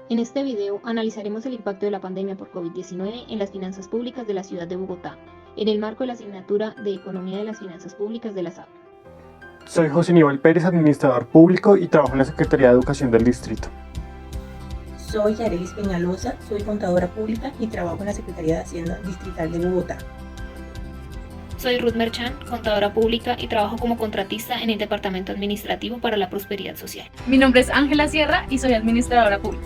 En este video analizaremos el impacto de la pandemia por COVID-19 en las finanzas públicas de la ciudad de Bogotá, en el marco de la asignatura de Economía de las Finanzas Públicas de la SAP. Soy José Aníbal Pérez, administrador público y trabajo en la Secretaría de Educación del Distrito. Soy Yarelis Peñalosa, soy contadora pública y trabajo en la Secretaría de Hacienda Distrital de Bogotá. Soy Ruth Merchant, contadora pública y trabajo como contratista en el Departamento Administrativo para la Prosperidad Social. Mi nombre es Ángela Sierra y soy administradora pública.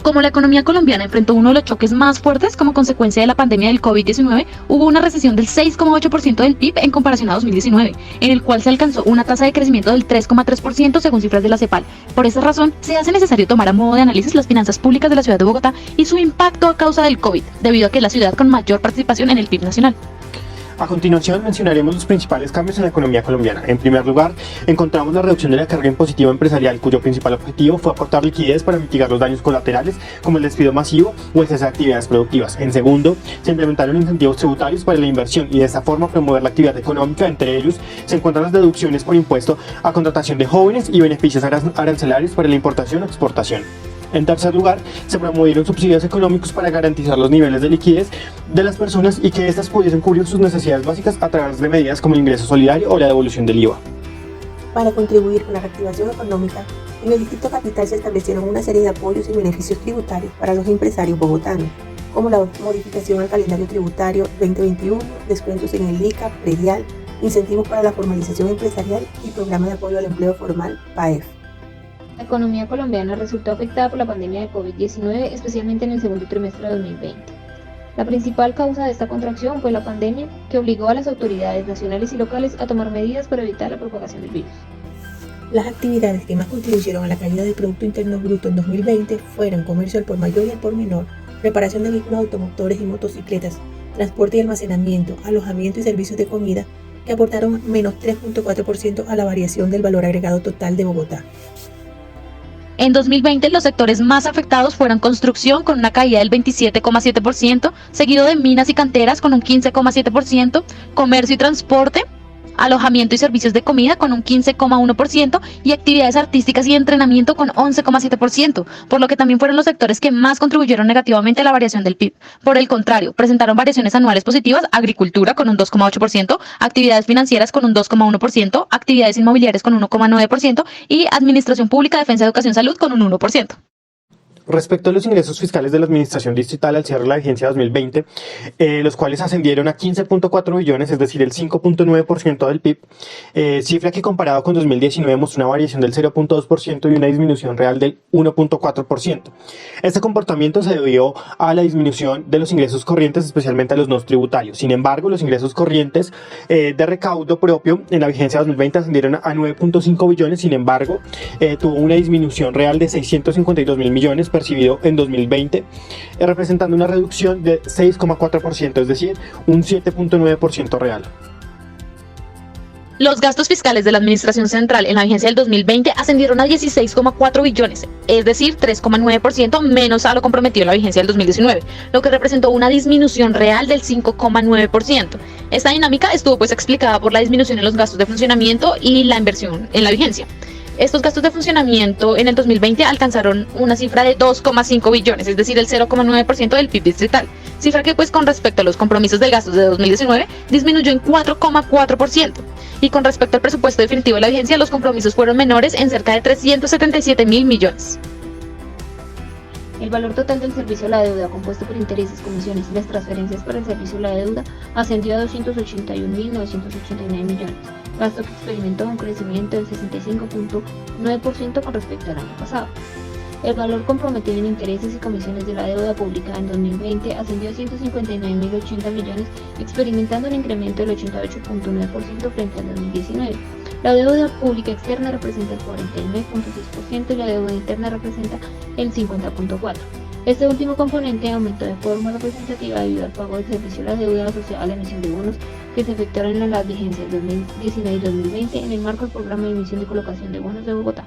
Como la economía colombiana enfrentó uno de los choques más fuertes como consecuencia de la pandemia del COVID-19, hubo una recesión del 6,8% del PIB en comparación a 2019, en el cual se alcanzó una tasa de crecimiento del 3,3% según cifras de la CEPAL. Por esa razón, se hace necesario tomar a modo de análisis las finanzas públicas de la ciudad de Bogotá y su impacto a causa del COVID, debido a que es la ciudad con mayor participación en el PIB nacional. A continuación mencionaremos los principales cambios en la economía colombiana. En primer lugar, encontramos la reducción de la carga impositiva empresarial, cuyo principal objetivo fue aportar liquidez para mitigar los daños colaterales como el despido masivo o el cese de actividades productivas. En segundo, se implementaron incentivos tributarios para la inversión y de esta forma promover la actividad económica. Entre ellos se encuentran las deducciones por impuesto a contratación de jóvenes y beneficios arancelarios para la importación o exportación. En tercer lugar, se promovieron subsidios económicos para garantizar los niveles de liquidez de las personas y que éstas pudiesen cubrir sus necesidades básicas a través de medidas como el ingreso solidario o la devolución del IVA. Para contribuir con la reactivación económica, en el Distrito Capital se establecieron una serie de apoyos y beneficios tributarios para los empresarios bogotanos, como la modificación al calendario tributario 2021, descuentos en el ICA, predial, incentivos para la formalización empresarial y programa de apoyo al empleo formal, PAEF. La economía colombiana resultó afectada por la pandemia de COVID-19, especialmente en el segundo trimestre de 2020. La principal causa de esta contracción fue la pandemia, que obligó a las autoridades nacionales y locales a tomar medidas para evitar la propagación del virus. Las actividades que más contribuyeron a la caída del Producto Interno Bruto en 2020 fueron comercio al por mayor y al por menor, reparación de vehículos automotores y motocicletas, transporte y almacenamiento, alojamiento y servicios de comida, que aportaron menos 3,4% a la variación del valor agregado total de Bogotá. En 2020, los sectores más afectados fueron construcción con una caída del 27,7%, seguido de minas y canteras con un 15,7%, comercio y transporte, alojamiento y servicios de comida con un 15,1% y actividades artísticas y entrenamiento con 11,7%, por lo que también fueron los sectores que más contribuyeron negativamente a la variación del PIB. Por el contrario, presentaron variaciones anuales positivas: agricultura con un 2,8%, actividades financieras con un 2,1%, actividades inmobiliarias con 1,9% y administración pública, defensa, educación, salud con un 1%. Respecto a los ingresos fiscales de la Administración Distrital al cierre de la vigencia 2020, los cuales ascendieron a 15,4 billones, es decir, el 5,9% del PIB, cifra que comparado con 2019 mostró una variación del 0,2% y una disminución real del 1,4%. Este comportamiento se debió a la disminución de los ingresos corrientes, especialmente a los no tributarios. Sin embargo, los ingresos corrientes de recaudo propio en la vigencia 2020 ascendieron a 9,5 billones, sin embargo, tuvo una disminución real de 652 mil millones percibido en 2020, representando una reducción de 6,4%, es decir, un 7,9% real. Los gastos fiscales de la Administración Central en la vigencia del 2020 ascendieron a 16,4 billones, es decir, 3,9% menos a lo comprometido en la vigencia del 2019, lo que representó una disminución real del 5,9%. Esta dinámica estuvo explicada por la disminución en los gastos de funcionamiento y la inversión en la vigencia. Estos gastos de funcionamiento en el 2020 alcanzaron una cifra de 2,5 billones, es decir, el 0,9% del PIB distrital, cifra que con respecto a los compromisos de gastos de 2019 disminuyó en 4,4%. Y con respecto al presupuesto definitivo de la vigencia, los compromisos fueron menores en cerca de 377 mil millones. El valor total del servicio a la deuda, compuesto por intereses, comisiones y las transferencias para el servicio a la deuda, ascendió a 281.989 millones, gasto que experimentó un crecimiento del 65,9% con respecto al año pasado. El valor comprometido en intereses y comisiones de la deuda pública en 2020 ascendió a 159.080 millones, experimentando un incremento del 88,9% frente al 2019. La deuda pública externa representa el 49,6% y la deuda interna representa el 50,4%. Este último componente aumentó de forma representativa debido al pago del servicio a la deuda asociado a la emisión de bonos que se efectuaron en las vigencias 2019 y 2020 en el marco del programa de emisión y colocación de bonos de Bogotá.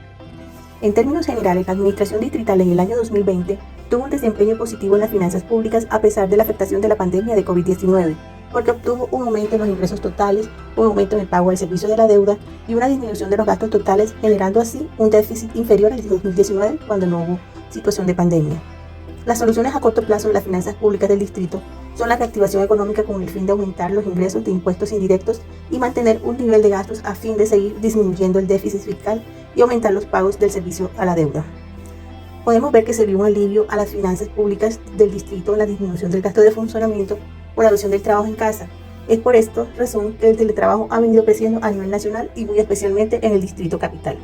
En términos generales, la Administración Distrital en el año 2020 tuvo un desempeño positivo en las finanzas públicas a pesar de la afectación de la pandemia de COVID-19, porque obtuvo un aumento en los ingresos totales, un aumento en el pago del servicio de la deuda y una disminución de los gastos totales, generando así un déficit inferior al de 2019 cuando no hubo situación de pandemia. Las soluciones a corto plazo de las finanzas públicas del distrito son la reactivación económica con el fin de aumentar los ingresos de impuestos indirectos y mantener un nivel de gastos a fin de seguir disminuyendo el déficit fiscal y aumentar los pagos del servicio a la deuda. Podemos ver que se vio un alivio a las finanzas públicas del distrito en la disminución del gasto de funcionamiento por adopción del trabajo en casa. Es por esta razón que el teletrabajo ha venido creciendo a nivel nacional y muy especialmente en el distrito capital.